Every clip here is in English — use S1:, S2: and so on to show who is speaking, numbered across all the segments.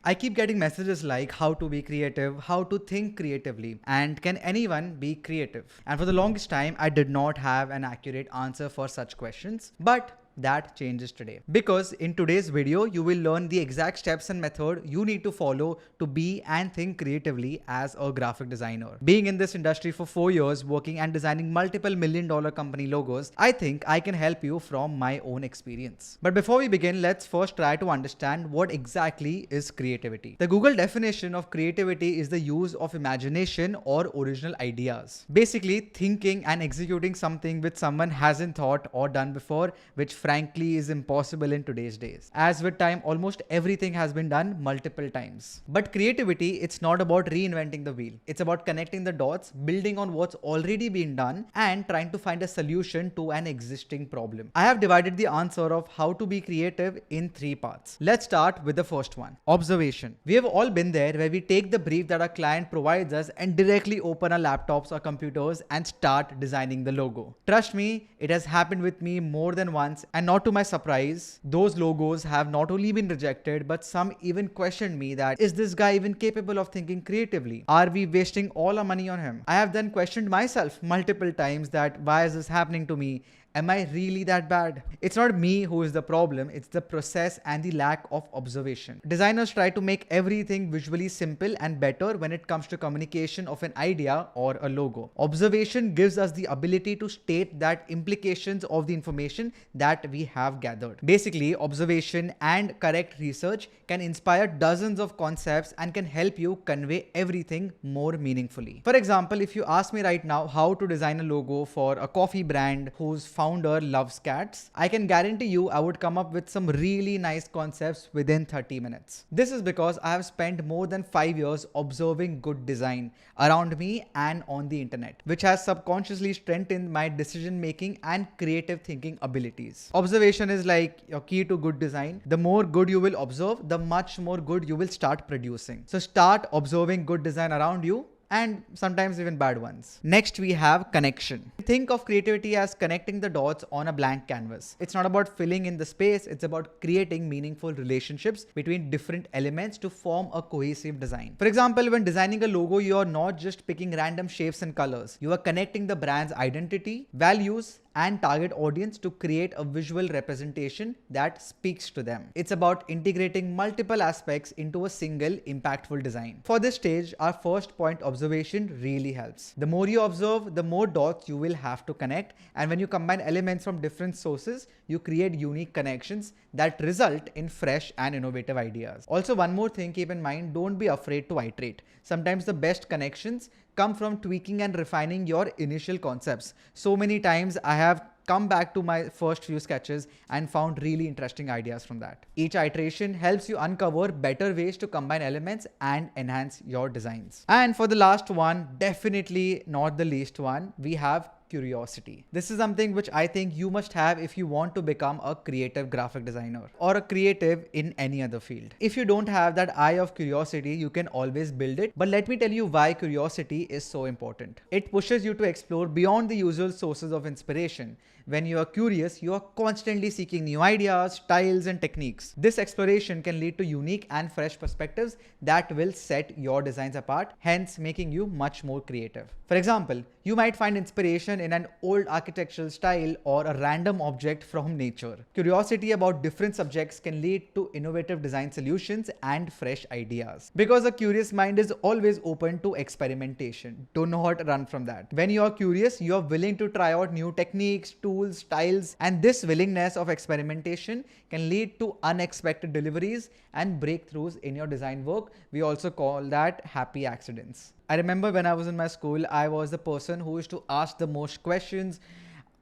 S1: I keep getting messages like how to be creative, how to think creatively, and can anyone be creative? And for the longest time, I did not have an accurate answer for such questions. But that changes today, because in today's video you will learn the exact steps and method you need to follow to be and think creatively as a graphic designer. Being in this industry for 4 years, working and designing multiple million-dollar company logos, I think I can help you from my own experience. But before we begin, let's first try to understand what exactly is creativity. The Google definition of creativity is the use of imagination or original ideas. Basically, thinking and executing something which someone hasn't thought or done before, which frankly is impossible in today's days. As with time, almost everything has been done multiple times. But creativity, it's not about reinventing the wheel. It's about connecting the dots, building on what's already been done, and trying to find a solution to an existing problem. I have divided the answer of how to be creative in 3 parts. Let's start with the first one, observation. We have all been there, where we take the brief that our client provides us and directly open our laptops or computers and start designing the logo. Trust me, it has happened with me more than once. And not to my surprise, those logos have not only been rejected, but some even questioned me that, is this guy even capable of thinking creatively? Are we wasting all our money on him? I have then questioned myself multiple times that, why is this happening to me? Am I really that bad? It's not me who is the problem, it's the process and the lack of observation. Designers try to make everything visually simple and better when it comes to communication of an idea or a logo. Observation gives us the ability to state that implications of the information that we have gathered. Basically, observation and correct research can inspire dozens of concepts and can help you convey everything more meaningfully. For example, if you ask me right now how to design a logo for a coffee brand whose founder loves cats, I can guarantee you I would come up with some really nice concepts within 30 minutes. This is because I have spent more than 5 years observing good design around me and on the internet, which has subconsciously strengthened my decision making and creative thinking abilities. Observation is like your key to good design. The more good you will observe, the much more good you will start producing. So start observing good design around you, and sometimes even bad ones. Next, we have connection. Think of creativity as connecting the dots on a blank canvas. It's not about filling in the space, it's about creating meaningful relationships between different elements to form a cohesive design. For example, when designing a logo, you are not just picking random shapes and colors. You are connecting the brand's identity, values, and target audience to create a visual representation that speaks to them. It's about integrating multiple aspects into a single impactful design. For this stage, our first point, observation, really helps. The more you observe, the more dots you will have to connect, and when you combine elements from different sources, you create unique connections that result in fresh and innovative ideas. Also, one more thing, keep in mind, don't be afraid to iterate. Sometimes the best connections come from tweaking and refining your initial concepts. So many times I have come back to my first few sketches and found really interesting ideas from that. Each iteration helps you uncover better ways to combine elements and enhance your designs. And for the last one, definitely not the least one, we have curiosity. This is something which I think you must have if you want to become a creative graphic designer or a creative in any other field. If you don't have that eye of curiosity, you can always build it. But let me tell you why curiosity is so important. It pushes you to explore beyond the usual sources of inspiration. When you are curious, you are constantly seeking new ideas, styles, and techniques. This exploration can lead to unique and fresh perspectives that will set your designs apart, hence making you much more creative. For example, you might find inspiration in an old architectural style or a random object from nature. Curiosity about different subjects can lead to innovative design solutions and fresh ideas. Because a curious mind is always open to experimentation. Do not run from that. When you are curious, you are willing to try out new techniques, tools, styles, and this willingness of experimentation can lead to unexpected deliveries and breakthroughs in your design work. We also call that happy accidents. I remember when I was in my school, I was the person who used to ask the most questions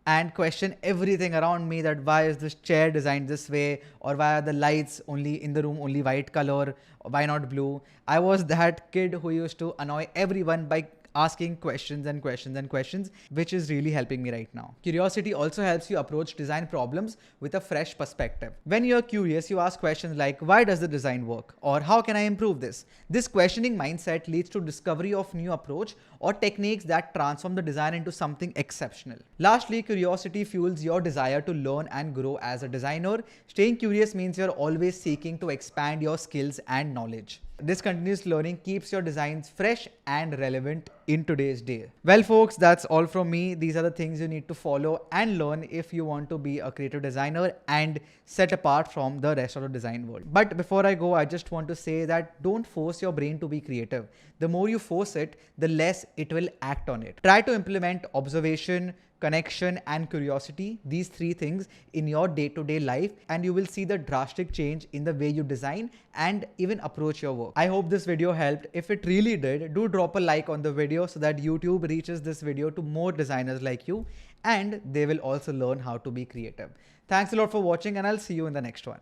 S1: and question everything around me, that why is this chair designed this way, or why are the lights only in the room only white color, or why not blue. I was that kid who used to annoy everyone by asking questions and questions and questions, which is really helping me right now. Curiosity also helps you approach design problems with a fresh perspective. When you're curious, you ask questions like, why does the design work? Or how can I improve this? This questioning mindset leads to discovery of new approach or techniques that transform the design into something exceptional. Lastly, curiosity fuels your desire to learn and grow as a designer. Staying curious means you're always seeking to expand your skills and knowledge. This continuous learning keeps your designs fresh and relevant in today's day. Well, folks, that's all from me. These are the things you need to follow and learn if you want to be a creative designer and set apart from the rest of the design world. But before I go, I just want to say that don't force your brain to be creative. The more you force it, the less it will act on it. Try to implement observation, connection, and curiosity, these three things in your day-to-day life, and you will see the drastic change in the way you design and even approach your work. I hope this video helped. If it really did, do drop a like on the video so that YouTube reaches this video to more designers like you, and they will also learn how to be creative. Thanks a lot for watching, and I'll see you in the next one.